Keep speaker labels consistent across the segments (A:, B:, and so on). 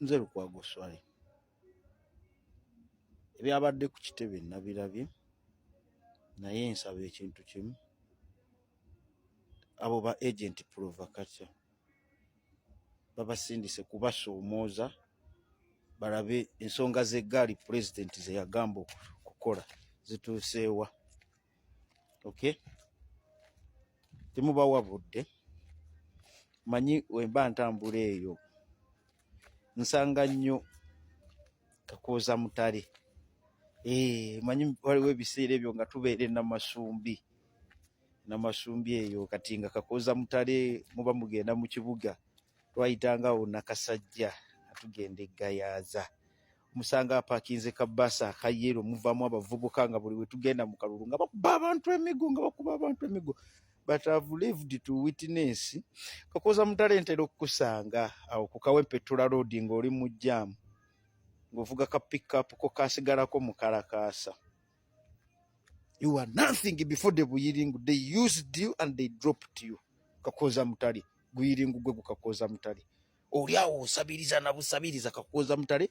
A: Nze Lukwago Swale ebyabadde ku kitebe nabirabye, naye nsaba ekintu kimu, abo ba agent provocateur babasindise kubasoomooza balabe ensonga z'eggaali pulezidenti ze yagamba okukola zituuseewa. Okay, temubawa budde. Manyi wemba ntambula eyo nsanga nnyo Kakooza Mutale. Manyi waliwo ebiseera ebyo nga tubeere namasumbi eyo, kati nga Kakooza Mutale muba mugenda mu kibuga, twayitangawo Nakasajja atugenda eGayaaza, musanga apakinze kabaasa akayero, muvamu abavubuka nga buli we tugenda mu kalulu nga bakuba abantu emigo. But I've lived to witness Kakooza Mutale ntera okukusanga awo ku Kawempetura Road ng'oli mu jjaamu, ng'ovuga ka pickup ko kasigalako mu Kalakaasa. You are nothing before the Buyiringu. They used you and they dropped you. Kakooza Mutale, Buyiringu gwe Kakooza Mutale. Oli awo osabiriza na busabiriza Kakooza Mutale.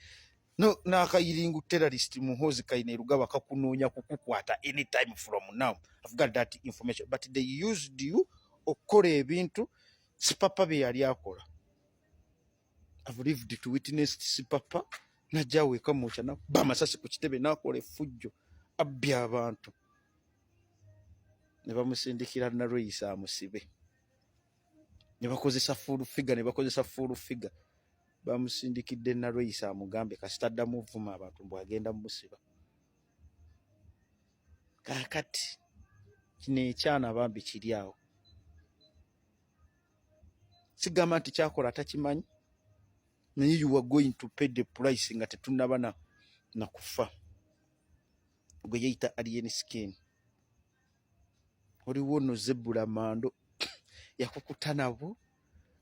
A: No, n'akayiringu terrorist Muhoozi Kainerugaba kakunoonya kukukwata anytime from now. I've got that information. But they used you okukola ebintu Sipapa bye yali akola. I've lived to witness Sipapa najja weka mukyana bamasasi ku kitebe n'akola effujjo abbya abantu. Ne bamusindikira Nalweyisa amusibe. Ne bakozesa full figure. Bamusindikidde Nalweyisa amugambe kasitaddamu vuma abantu mbw agenda musiba. Kaakati kino ekyana bambi kiri awo. Sigamba nti kyakola takimanyi, naye you are going to pay the price nga tetunnaba na kufa. Gwe yeyita Alien Skin. Oliwo no Zebula Mando yakukuta nabo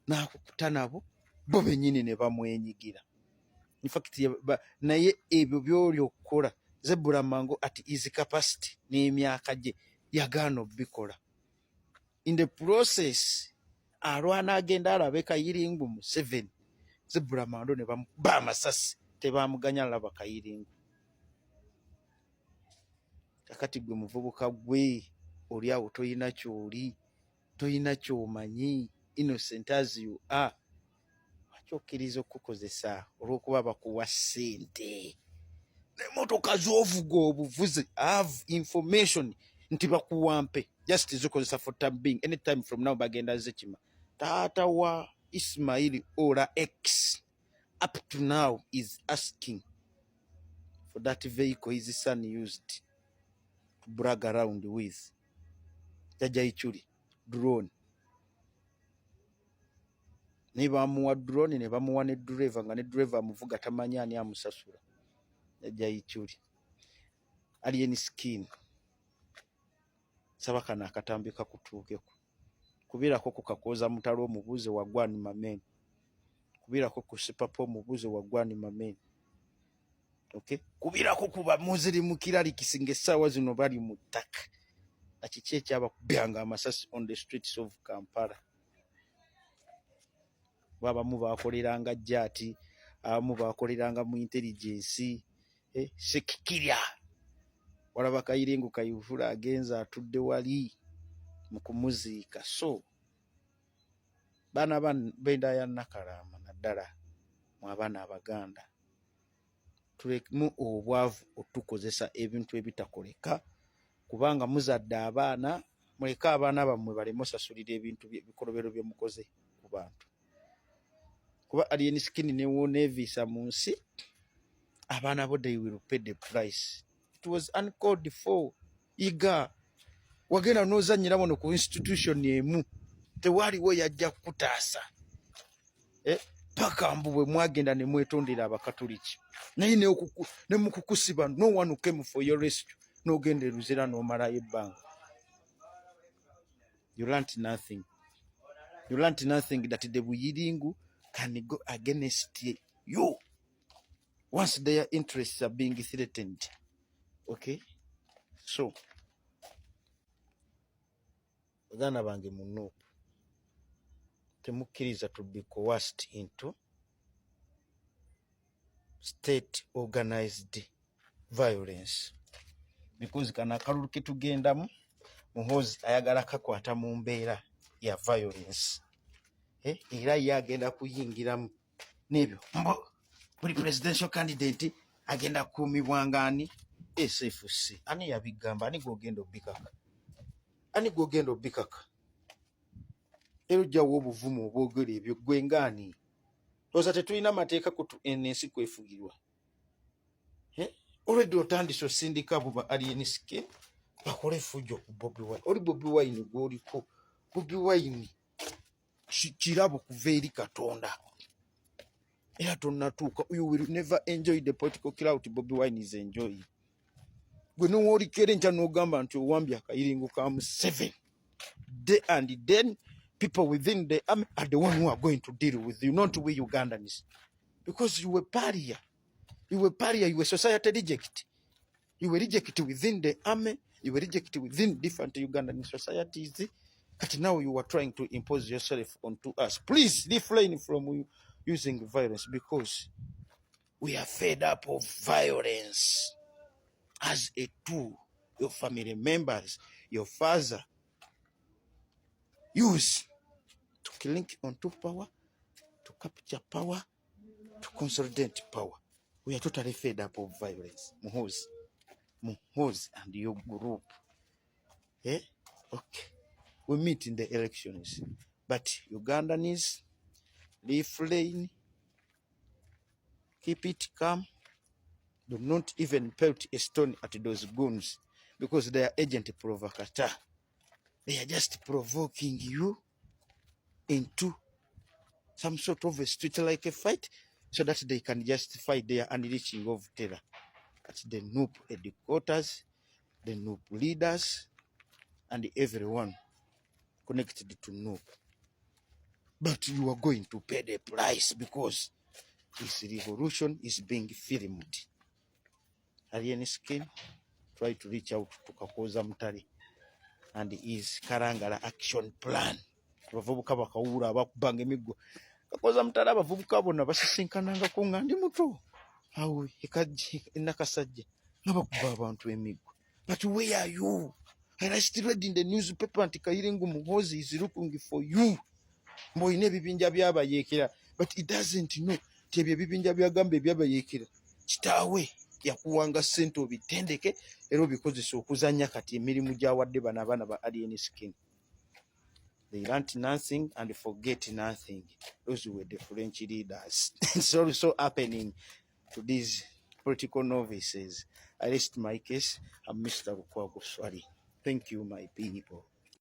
A: n'akukuta nabo bo bennyini ne bamwenyigira. In fact naye ebyo by'oli okukola Zebula Mango at his capacity n'emyaka gye yagaana obikola. In the process alwana agenda alabe Kayiringu mu 7, Zebula Mando ne bamukuba amasasi tebamuganya laba Kayiringu. Kakati gwe muvubuka gwe oli awo toyina ky'oli, toyina ky'omanyi, innocent as you are. Wakyokiriza okukozesa olw'okuba bakuwa ssente. N'emmotoka z'ovuga obuvuzi have information nti bakuwampe just zikozesa for time being. Anytime from now bagenda zikima. Taata wa Ismail Ola X up to now is asking for that vehicle his son used to brag around with. Jajja Ichuli drone. Ne bamuwa drone ne bamuwa ne driver nga ne driver amuvuga tamanyi ani amusasula. Jajja Ichuli. Alien Skin. Sabaka n'akatambi kakutuukeko. Kubirako ku Kakooza Mutale omubuuze wagwani mameni. Kubirako ku Sipapa omubuuze wagwani mameni. Okay? Kubirako kuba muziri mu kirali kisinga essaawa zino bali mu ttaka. Nakiki ekyabakubyanga amasasi on the streets of Kampala. Babamu baakoleranga jjaati, abamu baakoleranga mu intelligence. Sekikirya. Walaba Kayiringu Kayihura agenza atudde wali mu kumuziika. So baana benda ya Nakalama naddala mu abaana Abaganda tulemu obwavu otukozesa ebintu ebitakoleka, kubanga muzadde abaana, muleke abaana bammwe baleme osasulira ebintu bikolobero bye mukoze ku bantu. Kuba Alien Skin ne woneevisa mu nsi, abaana bo they will pay the price. It was uncalled for. Iga wagenda n'ozannyira wano ku institution emu tewaliwo yajja kukutaasa. Paka mbu bwe mwagenda ne mwetondera Abakatoliki. Naye ne mukukusiba no one came for your rescue. N'ogenda eruzira n'omalayo ebbanga. You learnt nothing. You learnt nothing that the Buyiringu can go against you once their interests are being threatened. Okay? So, baganda bange munuupu, temukkiriza to be coerced into state organized violence. Because kana akalulu ke tugendamu Muhoozi ayagala kakwata mu mbeera ya violence. Era ye agenda kuyingiramu n'ebyo buli presidential candidate agenda kukuumibwa ng'ani SFC. Ani yabigamba? Ani gwogenda obbikaka? Era ojjawo obuvumu obwogera ebyo gwe ng'ani? Looza tetulina mateeka ensi kwefugirwa. Olwedde otandise osindika abo ba Alien Skin bakole effujjo ku Bobi Wine. Oli Bobi Wine gw'oliko. Bobi Wine kirabo kuva eri Katonda. Era tonnatuuka. You will never enjoy the political clout Bobi Wine is enjoying. Gwe n'owolikera enkya n'ogamba nti owambye akayiringo ka Museveni. And then people within the army are the one who are going to deal with you, not we Ugandans. Because you were pariah. You were society reject. You were rejected within the army. You were rejected within different Ugandan societies. But now you are trying to impose yourself onto us. Please refrain from using violence, because we are fed up of violence as a tool. Your family members, your father, use to link onto power, to capture power, to consolidate power. We are totally fed up of violence. Muhoozi and your group. Okay. We meet in the elections. But Ugandans, refrain, keep it calm. Do not even pelt a stone at those goons, because they are agent provocateur. They are just provoking you into some sort of a street-like a fight, so that they can justify their unleashing of terror at the NUP headquarters, the NUP leaders, and everyone connected to NUP. But you are going to pay the price, because this revolution is being filmed. Alien Skin, try to reach out to Kakoza Mutale and his Karangala action plan. Abavubuka bakawula abakubanga emiggo. Kakoza Mutale abavubuka bonna basisinkanangako nga ndi muto. Awe ekajje enakasajja nabakuba abantu emiggo. But where are you? And I still read in the newspaper nti Kayiringo Muhoozi is looking for you. Mboyine ebibinja byabayeekera. But it doesn't know nti ebyo ebibinja byagamba ebyabayeekera kitaawe yakuwanga ssente obitendeke era obikozesa okuzanya kati emirimu gyawadde bano abaana ba Alien Skin. They learnt nothing and forget nothing. Those were the French leaders. It's also happening to these political novices. I rest my case. I'm Mr. Lukwago Swali. Thank you, my people.